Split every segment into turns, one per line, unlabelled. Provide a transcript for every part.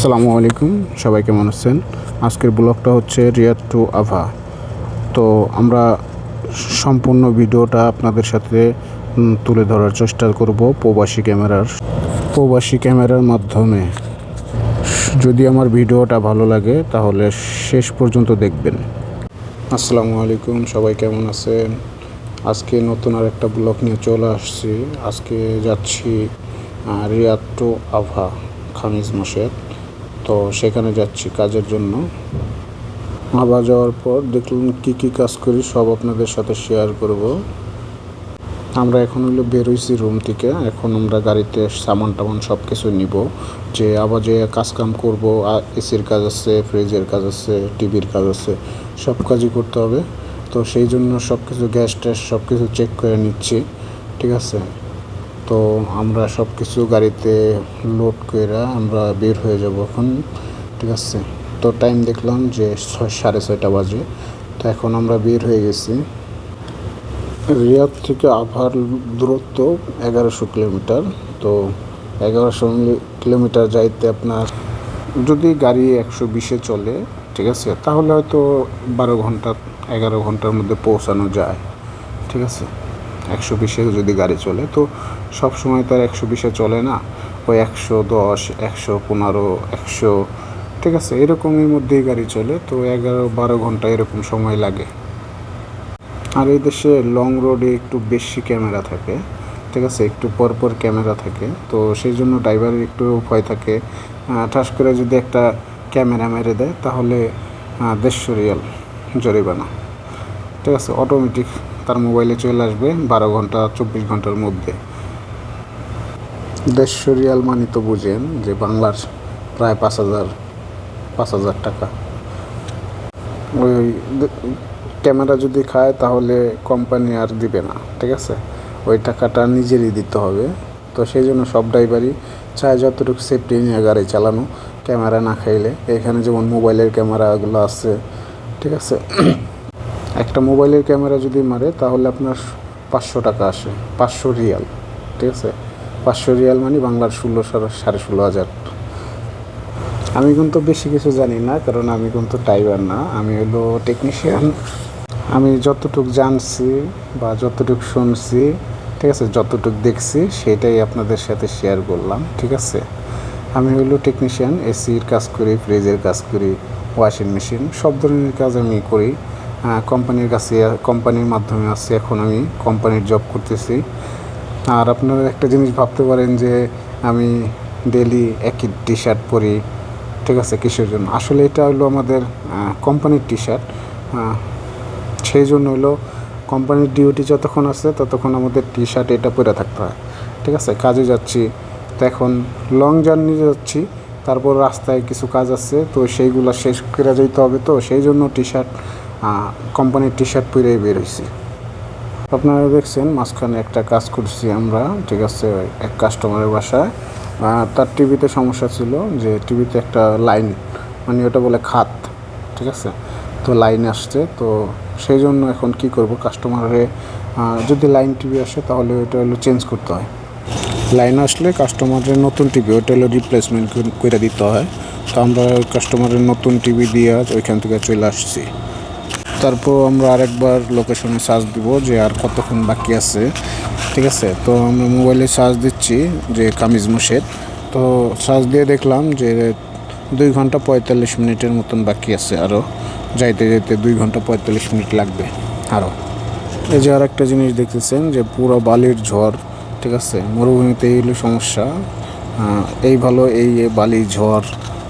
আসসালামু আলাইকুম, সবাই কেমন আছেন? আজকের ব্লগটা হচ্ছে রিয়াদ টু আভা। তো আমরা সম্পূর্ণ ভিডিওটা আপনাদের সাথে তুলে ধরার চেষ্টা করব প্রবাসী ক্যামেরার মাধ্যমে। যদি আমার ভিডিওটা ভালো লাগে তাহলে শেষ পর্যন্ত দেখবেন। আসসালামু আলাইকুম, সবাই কেমন আছেন? আজকে নতুন আর একটা ব্লগ নিয়ে চলে আসছি। আজকে যাচ্ছি রিয়াদ টু আভা, খামিজ মসজিদ। তো সেখানে যাচ্ছি কাজের জন্য। আবার যাওয়ার পর দেখলাম কী কাজ করি সব আপনাদের সাথে শেয়ার করব। আমরা এখন বেরোইছি রুম থেকে। এখন আমরা গাড়িতে সামান টামান সব কিছু নিব, যে আবার যে কাজকাম করব। এসির কাজ আছে, ফ্রিজের কাজ আছে, টিভির কাজ আছে, সব কাজই করতে হবে। তো সেই জন্য সব কিছু গ্যাস ট্যাস সব কিছু চেক করে নিচ্ছি, ঠিক আছে। তো আমরা সব কিছু গাড়িতে লোড করে আমরা বের হয়ে যাব এখন, ঠিক আছে। তো টাইম দেখলাম যে 6:30 বাজে। তো এখন আমরা বের হয়ে গেছি। রিয়াদ থেকে আভার দূরত্ব 1100 কিলোমিটার। তো 1100 কিলোমিটার যাইতে আপনার, যদি গাড়ি 120-এ চলে, ঠিক আছে, তাহলে হয়তো 11 ঘন্টার মধ্যে পৌঁছানো যায়, ঠিক আছে। 120-এ যদি গাড়ি চলে, তো সব সময় তো আর 120-এ চলে না। ওই 110, 115, 100, ঠিক আছে, এরকমের মধ্যেই গাড়ি চলে। তো 11-12 ঘন্টা এরকম সময় লাগে। আর এই দেশে লং রোডে একটু বেশি ক্যামেরা থাকে, ঠিক আছে, একটু পরপর ক্যামেরা থাকে। তো সেই জন্য ড্রাইভারের একটু ভয় থাকে, ঠাস করে যদি একটা ক্যামেরা মেরে দেয় তাহলে 150 রিয়াল জরিমানা, ঠিক আছে। অটোমেটিক তার মোবাইলে চলে আসবে 12 ঘন্টা 24 ঘন্টার মধ্যে। 150 রিয়াল মানে তো বুঝেন যে বাংলার প্রায় 5,000 টাকা। ওই ক্যামেরা যদি খায় তাহলে কোম্পানি আর দিবে না, ঠিক আছে। ওই টাকাটা নিজেরই দিতে হবে। তো সেই জন্য সব ড্রাইভারই চায় যতটুকু সেফটি নিয়ে গাড়ি চালানো, ক্যামেরা না খাইলে। এখানে যেমন মোবাইলের ক্যামেরাগুলো আছে, ঠিক আছে। একটা মোবাইলের ক্যামেরা যদি মারে তাহলে আপনার 500 টাকা আসে, 500 রিয়াল, ঠিক আছে। 500 রিয়াল মানে বাংলার 16,500 আমি কিন্তু বেশি কিছু জানি না, কারণ আমি কিন্তু ড্রাইভার না, আমি হলো টেকনিশিয়ান। আমি যতটুকু জানছি বা যতটুকু শুনছি, ঠিক আছে, যতটুকু দেখছি সেটাই আপনাদের সাথে শেয়ার করলাম, ঠিক আছে। আমি হলো টেকনিশিয়ান, এসির কাজ করি, ফ্রিজের কাজ করি, ওয়াশিং মেশিন, সব ধরনের কাজ আমি করি। কোম্পানির মাধ্যমে আছে, এখন আমি কোম্পানির জব করতেছি। আর আপনারা একটা জিনিস ভাবতে পারেন যে আমি ডেলি একই টি শার্ট পরি, ঠিক আছে, কিসের জন্য? আসলে এটা হলো আমাদের কোম্পানির টি শার্ট। সেই জন্য হলো কোম্পানির ডিউটি যতক্ষণ আছে ততক্ষণ আমাদের টি শার্ট এটা পরে থাকতে হয়, ঠিক আছে। কাজে যাচ্ছি, তো এখন লং জার্নি যাচ্ছি, তারপর রাস্তায় কিছু কাজ আছে, তো সেইগুলো শেষ করে যেতে হবে। তো সেই জন্য কোম্পানির টি শার্ট পরেই বের হয়েছি। আপনারা দেখছেন মাঝখানে একটা কাজ করছি আমরা, ঠিক আছে, এক কাস্টমারের বাসায়। তার টিভিতে সমস্যা ছিল, যে টিভিতে একটা লাইন, মানে ওটা বলে খাত, ঠিক আছে। তো লাইন আসছে, তো সেই জন্য এখন কি করব, কাস্টমারে যদি লাইন টিভি আসে তাহলে ওটা হলো চেঞ্জ করতে হয়। লাইন আসলে কাস্টমারের নতুন টিভি ওটা হলো রিপ্লেসমেন্ট করে দিতে হয়। তো আমরা কাস্টমারের নতুন টিভি দিয়ে ওইখান থেকে চলে আসছি। তারপর আমরা আরেকবার লোকেশনে সার্চ দিব যে আর কতক্ষণ বাকি আছে, ঠিক আছে। তো আমরা মোবাইলে সার্চ দিচ্ছি যে কামিজ মসজিদ। তো সার্চ দিয়ে দেখলাম যে 2 ঘন্টা 45 মিনিটের মতন বাকি আছে, আরও যাইতে 2 ঘন্টা 45 মিনিট লাগবে আরও। এই যে আর একটা জিনিস দেখতেছেন যে পুরো বালির ঝড়, ঠিক আছে। মরুভূমিতে এই হলো সমস্যা, এই ভালো, এই বালি ঝড়,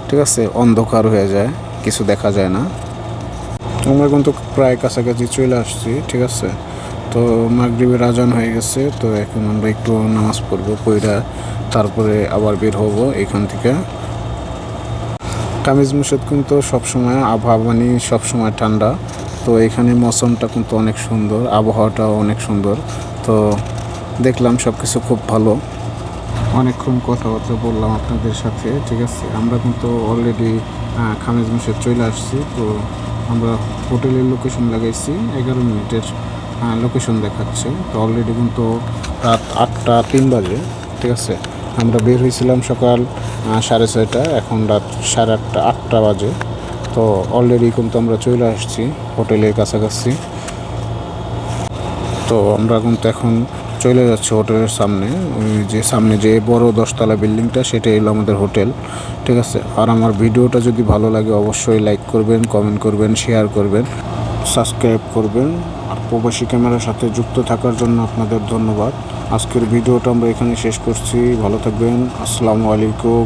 ঠিক আছে, অন্ধকার হয়ে যায়, কিছু দেখা যায় না। আমরা কিন্তু প্রায় কাছাকাছি চলে আসছি, ঠিক আছে। তো মাগরিবের আজান হয়ে গেছে। তো এখন আমরা একটু নামাজ পড়বো, পড়া তারপরে আবার বের হব এখান থেকে। কামিজ মসজিদ কিন্তু সবসময় আবহাওয়া মানে সবসময় ঠান্ডা। তো এখানে মৌসুমটা কিন্তু অনেক সুন্দর, আবহাওয়াটাও অনেক সুন্দর। তো দেখলাম সব কিছু খুব ভালো। অনেকক্ষণ কথাবার্তা বললাম আপনাদের সাথে, ঠিক আছে। আমরা কিন্তু অলরেডি কামিজ মসজিদ চলে আসছি। তো আমরা হোটেলের লোকেশন লাগাইছি, 11 মিনিটের লোকেশন দেখাচ্ছে। তো অলরেডি কিন্তু রাত 8টা 3 বাজে, ঠিক আছে। আমরা বের হয়েছিলাম সকাল 6:30, এখন রাত 8:30 8টা বাজে। তো অলরেডি কিন্তু আমরা চলে আসছি হোটেলের কাছাকাছি। তো আমরা কিন্তু এখন চলে যাচ্ছি হোটেলের সামনে। ওই যে সামনে যে বড় 10তলা বিল্ডিংটা, সেটাই হলো আমাদের হোটেল, ঠিক আছে। আর আমার ভিডিওটা যদি ভালো লাগে অবশ্যই লাইক করবেন, কমেন্ট করবেন, শেয়ার করবেন, সাবস্ক্রাইব করবেন। আর প্রবাসী ক্যামেরার সাথে যুক্ত থাকার জন্য আপনাদের ধন্যবাদ। আজকের ভিডিওটা আমরা এখানে শেষ করছি। ভালো থাকবেন। আসসালামু আলাইকুম।